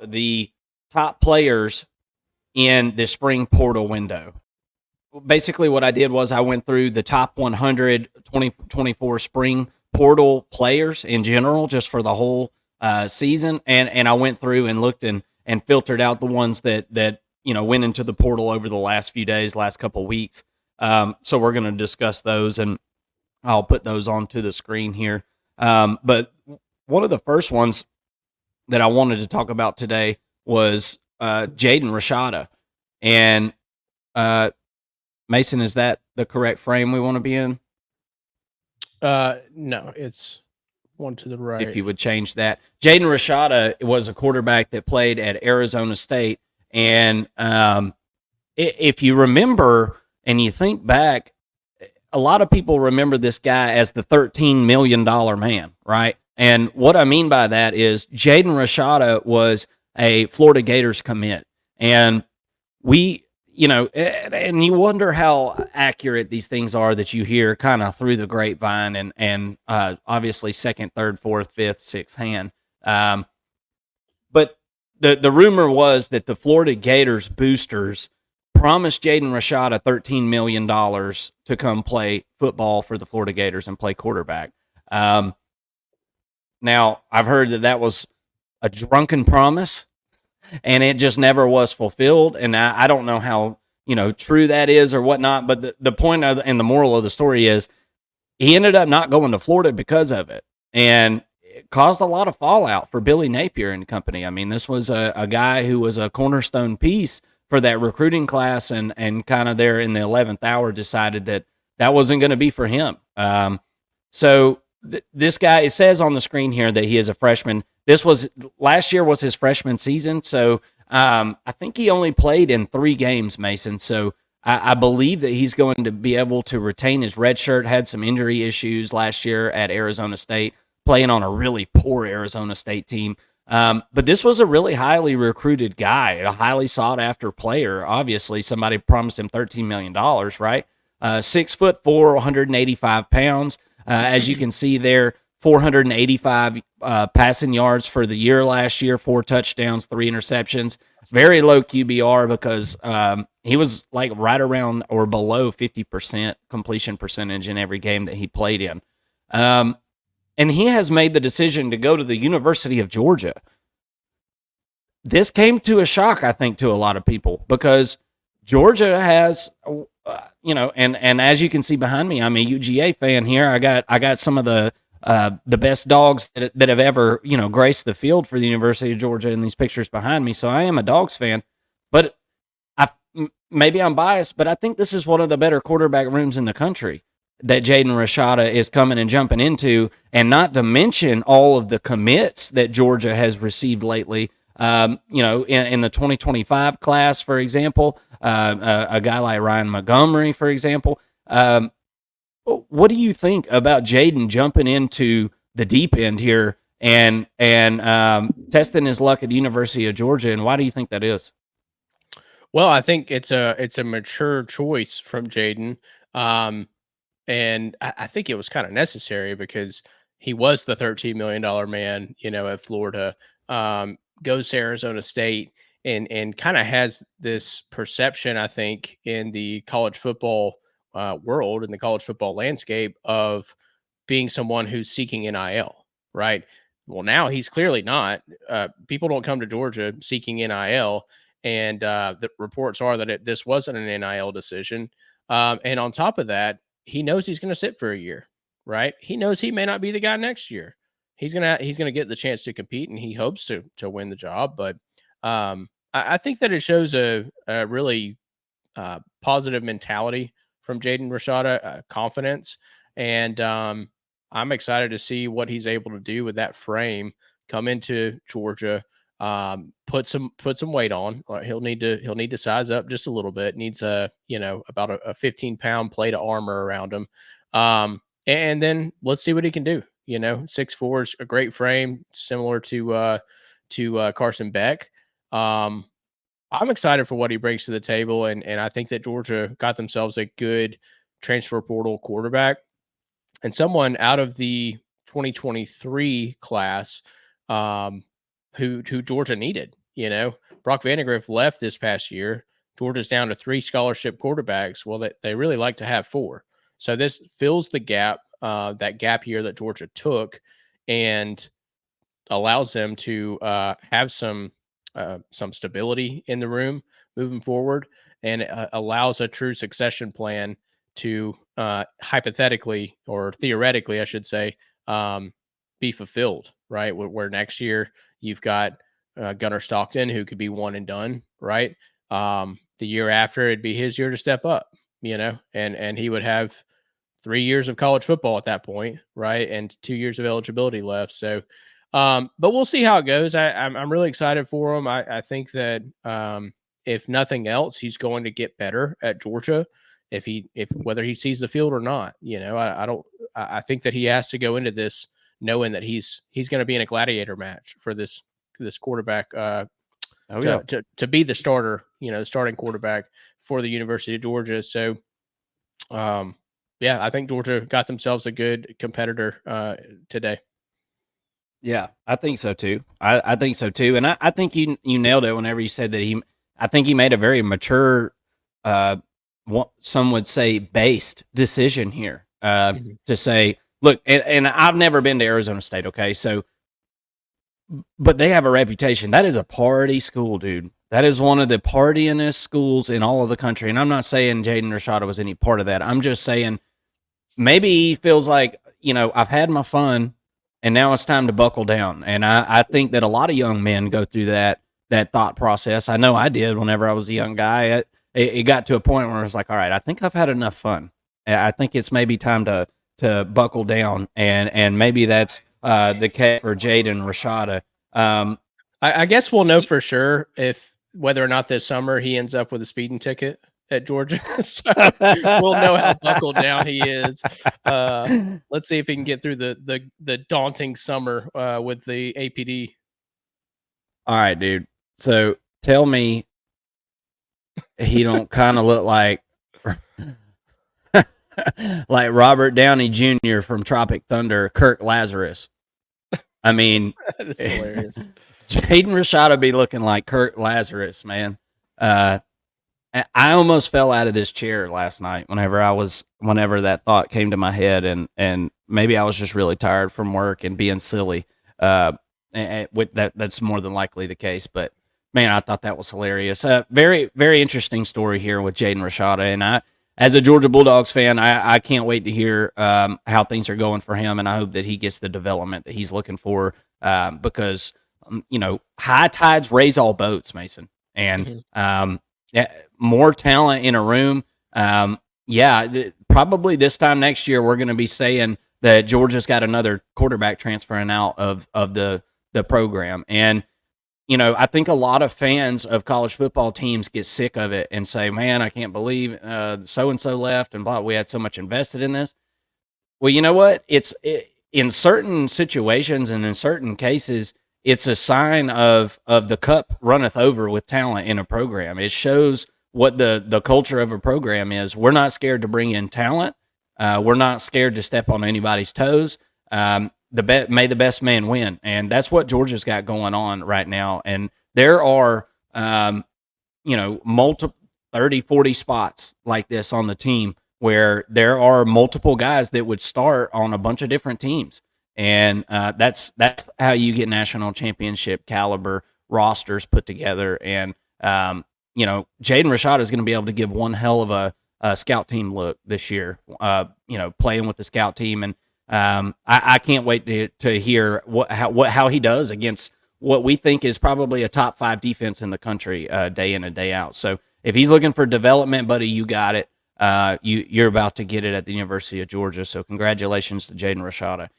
the top players in the spring portal window. Basically, what I did was I went through the top 100 2024 spring portal players in general, just for the whole season, and I went through and looked and filtered out the ones that went into the portal over the last few days, last couple weeks. So we're going to discuss those, and I'll put those onto the screen here. But one of the first ones that I wanted to talk about today was Jaden Rashada. And Mason, is that the correct frame we want to be in? No, it's one to the right. If you would change that. Jaden Rashada was a quarterback that played at Arizona State. And if you remember and you think back, a lot of people remember this guy as the $13 million man, right? And what I mean by that is Jaden Rashada was a Florida Gators commit. And we, and you wonder how accurate these things are that you hear kind of through the grapevine and obviously second, third, fourth, fifth, sixth hand. But the rumor was that the Florida Gators boosters promised Jaden Rashada $13 million to come play football for the Florida Gators and play quarterback. Now, I've heard that was a drunken promise, and it just never was fulfilled. And I don't know how true that is or whatnot. But the point and the moral of the story is he ended up not going to Florida because of it, and it caused a lot of fallout for Billy Napier and company. I mean, this was a guy who was a cornerstone piece for that recruiting class, and kind of there in the 11th hour decided that wasn't going to be for him. So this guy, it says on the screen here that he is a freshman. Last year was his freshman season, so I think he only played in 3 games, Mason. So I believe that he's going to be able to retain his red shirt. Had some injury issues last year at Arizona State, playing on a really poor Arizona State team. But this was a really highly recruited guy, a highly sought after player. Obviously, somebody promised him $13 million, right? 6'4", 185 pounds. As you can see there, 485 passing yards for the year last year, 4 touchdowns, 3 interceptions. Very low QBR because he was like right around or below 50% completion percentage in every game that he played in. And he has made the decision to go to the University of Georgia. This came to a shock, I think, to a lot of people because Georgia has, and as you can see behind me, I'm a UGA fan here. I got some of the best dogs that have ever, graced the field for the University of Georgia in these pictures behind me. So I am a Dogs fan, but maybe I'm biased, but I think this is one of the better quarterback rooms in the country that Jaden Rashada is coming and jumping into, and not to mention all of the commits that Georgia has received lately. In the 2025 class, for example, a guy like Ryan Montgomery, for example. What do you think about Jaden jumping into the deep end here and testing his luck at the University of Georgia, and why do you think that is? Well, I think it's a mature choice from Jaden. And I think it was kind of necessary because he was the $13 million man, at Florida, goes to Arizona State and kind of has this perception, I think, in the college football world, in the college football landscape of being someone who's seeking NIL, right? Well, now he's clearly not. People don't come to Georgia seeking NIL. And the reports are that this wasn't an NIL decision. And on top of that, he knows he's going to sit for a year, right? He knows he may not be the guy next year. He's gonna get the chance to compete, and he hopes to win the job. But I think that it shows a really positive mentality from Jaden Rashada, confidence, and I'm excited to see what he's able to do with that frame. Come into Georgia, put some weight on. He'll need to size up just a little bit. Needs about a 15-pound plate of armor around him. And then let's see what he can do. 6'4" is a great frame, similar to Carson Beck. I'm excited for what he brings to the table, and I think that Georgia got themselves a good transfer portal quarterback and someone out of the 2023 class who Georgia needed. Brock Vandegrift left this past year. Georgia's down to 3 scholarship quarterbacks. Well, they really like to have 4. So this fills the gap, that gap year that Georgia took, and allows them to have some stability in the room moving forward, and allows a true succession plan to hypothetically, or theoretically, I should say, be fulfilled, right? Where next year you've got Gunnar Stockton, who could be one and done, right? The year after, it'd be his year to step up, and he would have 3 years of college football at that point, right? And 2 years of eligibility left. So, but we'll see how it goes. I'm really excited for him. I think that if nothing else, he's going to get better at Georgia. If whether he sees the field or not, I think that he has to go into this knowing that he's going to be in a gladiator match for this quarterback to be the starter, starting quarterback for the University of Georgia. So, I think Georgia got themselves a good competitor today. Yeah, I think so too. I think so too, and I think you nailed it whenever you said that I think he made a very mature, what some would say, based decision here to say, look, and I've never been to Arizona State, okay, so, but they have a reputation. That is a party school, dude. That is one of the partyingest schools in all of the country, and I'm not saying Jaden Rashada was any part of that. I'm just saying maybe he feels like, I've had my fun, and now it's time to buckle down. And I think that a lot of young men go through that thought process. I know I did whenever I was a young guy. It got to a point where I was like, all right, I think I've had enough fun. I think it's maybe time to buckle down, and maybe that's the case for Jaden Rashada. I guess we'll know for sure whether or not this summer he ends up with a speeding ticket at Georgia. So we'll know how buckled down he is. Let's see if he can get through the daunting summer with the APD. All right, dude. So tell me he don't kind of look like like Robert Downey Jr. from Tropic Thunder, Kirk Lazarus. I mean, that's hilarious. Jaden Rashada be looking like Kirk Lazarus, man. I almost fell out of this chair last night whenever that thought came to my head, and maybe I was just really tired from work and being silly. That's more than likely the case, but man, I thought that was hilarious. Very, very interesting story here with Jaden Rashada, and as a Georgia Bulldogs fan, I can't wait to hear how things are going for him, and I hope that he gets the development that he's looking for, because high tides raise all boats, Mason, and more talent in a room. Probably this time next year we're going to be saying that Georgia's got another quarterback transferring out of the program. And, I think a lot of fans of college football teams get sick of it and say, man, I can't believe so-and-so left and blah, we had so much invested in this. Well, you know what? In certain situations and in certain cases, it's a sign of the cup runneth over with talent in a program. It shows what the culture of a program is. We're not scared to bring in talent. We're not scared to step on anybody's toes. May the best man win. And that's what Georgia's got going on right now. And there are, multiple 30, 40 spots like this on the team where there are multiple guys that would start on a bunch of different teams. And that's how you get national championship caliber rosters put together. And, Jaden Rashada is going to be able to give one hell of a scout team look this year, playing with the scout team. And I can't wait to hear how he does against what we think is probably a top 5 defense in the country day in and day out. So if he's looking for development, buddy, you got it. You're about to get it at the University of Georgia. So congratulations to Jaden Rashada.